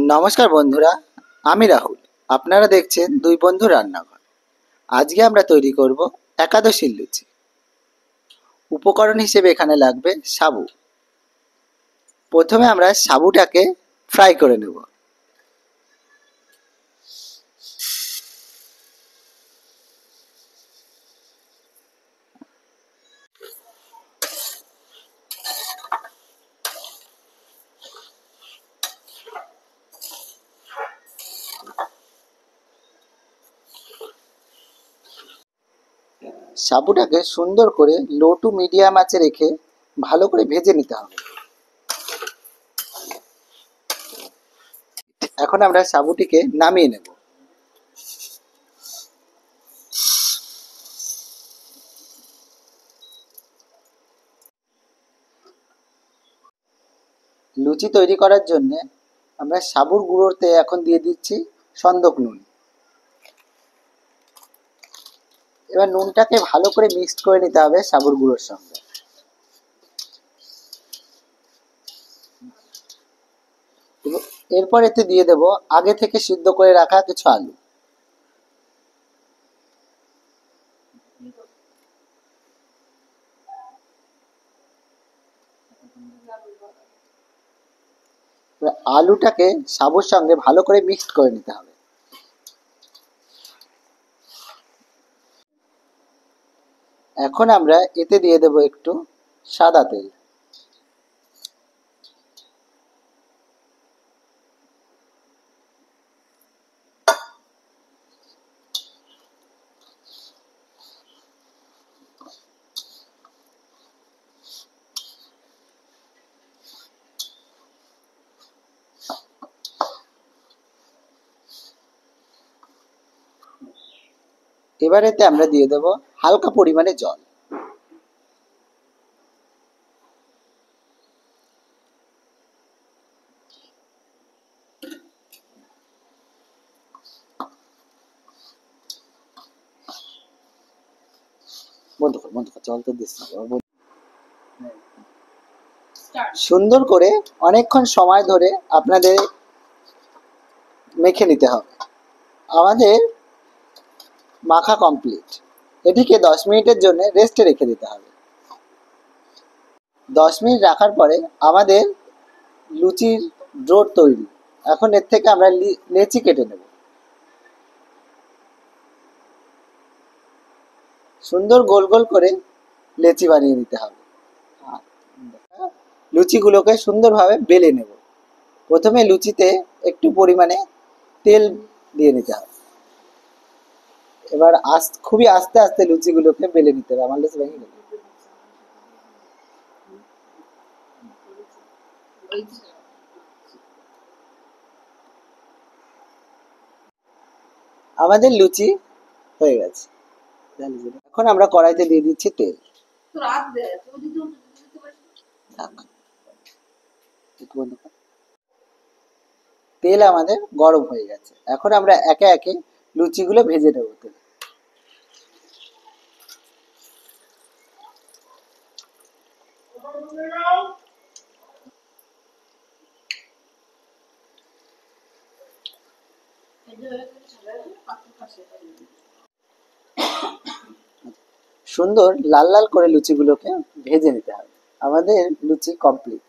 নমস্কার বন্ধুরা, আমি রাহুল। আপনারা দেখছেন দুই বন্ধু রান্নাঘর। আজকে আমরা তৈরি করব একাদশীর লুচি। উপকরণ হিসেবে এখানে লাগবে সাবু। প্রথমে আমরা সাবুটাকে ফ্রাই করে নেব। সাবুটাকে সুন্দর করে লো টু মিডিয়াম আঁচে রেখে ভালো করে ভেজে নিতে হবে। এখন আমরা সাবুটিকে নামিয়ে নেব। লুচি তৈরি করার জন্য আমরা সাবুর গুঁড়োতে এখন দিয়ে দিচ্ছি সন্দক নুন। এবার নুনটাকে ভালো করে মিক্সড করে নিতে হবে সাবুর গুঁড়োর সঙ্গে। এরপর এতে দিয়ে দেব আগে থেকে সিদ্ধ করে রাখা কিছু আলু। আলুটাকে সাবুর সঙ্গে ভালো করে মিক্সড করে নিতে হবে। এখন আমরা এতে দিয়ে দেব একটু সাদা তেল। এবার এতে আমরা দিয়ে দেব হালকা পরিমাণে জল। বন্ধ কর, জল তো দিস না। সুন্দর করে অনেকক্ষণ সময় ধরে আপনাদের মেখে নিতে হবে। আমাদের মাখা কমপ্লিট। এটিকে 10 মিনিটের জন্য রেস্টে রেখে দিতে হবে। 10 মিনিট রাখার পরে আমাদের লুচির ডো তৈরি। এখন এর থেকে আমরা লেচি কেটে নেব। সুন্দর গোল গোল করে লেচি বানিয়ে নিতে হবে। লুচিগুলোকে সুন্দরভাবে বেলে নেব। প্রথমে লুচিতে একটু পরিমাণে তেল দিয়ে নিতে হবে। এবার খুবই আস্তে আস্তে লুচিগুলোকে বেলে নিতে হবে। আমার লুচি ভেঙে গেল। আমাদের লুচি হয়ে গেছে। এখন আমরা কড়াইতে দিয়ে দিচ্ছি তেল। তেল আমাদের গরম হয়ে গেছে। এখন আমরা একে একে লুচিগুলো ভেজে নেব তেলে। সুন্দর লাল লাল করে লুচিগুলোকে ভেজে নিতে হবে। আমাদের লুচি কমপ্লিট।